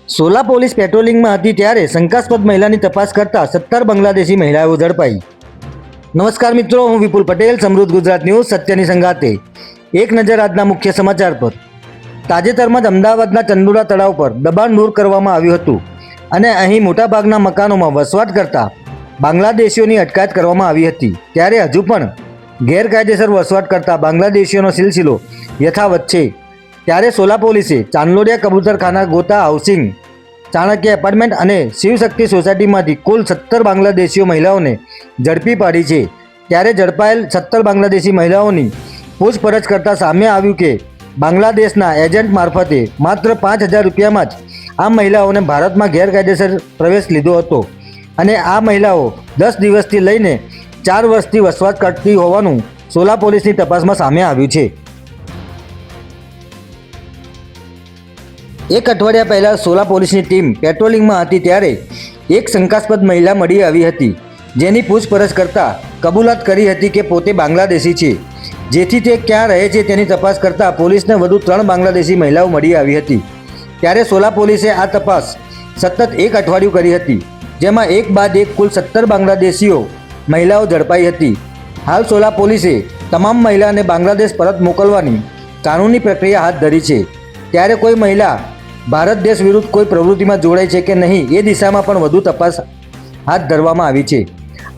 Sola police પેટ્રોલિંગમાં હતી ત્યારે શંકાસ્પદ મહિલાની તપાસ કરતા 17 બાંગ્લાદેશી મહિલાઓ ઝડપાઈ। નમસ્કાર મિત્રો, હું વિપુલ પટેલ, સમૃદ્ધ ગુજરાત ન્યૂઝ સત્યની સંગાતે। એક નજર આજના મુખ્ય સમાચાર પર। તાજેતરમાં જ અમદાવાદના ચંદુરા તળાવ પર દબાણ દૂર કરવામાં આવ્યું હતું અને અહીં મોટાભાગના મકાનોમાં વસવાટ કરતા બાંગ્લાદેશીઓની અટકાયત કરવામાં આવી હતી। ત્યારે હજુ પણ ગેરકાયદેસર વસવાટ કરતા બાંગ્લાદેશીઓનો સિલસિલો યથાવત છે। ત્યારે સોલા પોલીસે ચાંદલોડિયા કબૂતરખાના ગોતા હાઉસિંગ, ચાણક્ય એપાર્ટમેન્ટ અને શિવશક્તિ સોસાયટીમાંથી કુલ 17 બાંગ્લાદેશીઓ મહિલાઓને ઝડપી પાડી છે। ત્યારે ઝડપાયેલ 17 બાંગ્લાદેશી મહિલાઓની પૂછપરછ કરતાં સામે આવ્યું કે બાંગ્લાદેશના એજન્ટ મારફતે માત્ર 5,000 રૂપિયામાં જ આ મહિલાઓને ભારતમાં ગેરકાયદેસર પ્રવેશ લીધો હતો અને આ મહિલાઓ 10 દિવસથી લઈને 4 વર્ષથી વસવાટ કરતી હોવાનું સોલા પોલીસની તપાસમાં સામે આવ્યું છે। એક અઠવાડિયા પહેલાં સોલા પોલીસની ટીમ પેટ્રોલિંગમાં હતી ત્યારે એક શંકાસ્પદ મહિલા મળી આવી હતી, જેની પૂછપરછ કરતાં કબૂલાત કરી હતી કે પોતે બાંગ્લાદેશી છે, જેથી તે ક્યાં રહે છે તેની તપાસ કરતાં પોલીસને વધુ 3 બાંગ્લાદેશી મહિલાઓ મળી આવી હતી। ત્યારે સોલા પોલીસે આ તપાસ સતત એક અઠવાડિયું કરી હતી, જેમાં એક બાદ એક કુલ 17 બાંગ્લાદેશીઓ મહિલાઓ ઝડપાઈ હતી। હાલ સોલા પોલીસે તમામ મહિલાને બાંગ્લાદેશ પરત મોકલવાની કાનૂની પ્રક્રિયા હાથ ધરી છે। ત્યારે કોઈ મહિલા ભારત દેશ વિરુદ્ધ કોઈ પ્રવૃત્તિમાં જોડાય છે કે નહીં એ દિશામાં પણ વધુ તપાસ હાથ ધરવામાં આવી છે।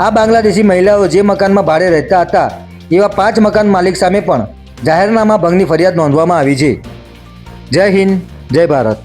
આ બાંગ્લાદેશી મહિલાઓ જે મકાનમાં ભાડે રહેતા હતા એવા 5 મકાન માલિક સામે પણ જાહેરનામા ભંગની ફરિયાદ નોંધવામાં આવી છે। જય હિન્દ, જય ભારત।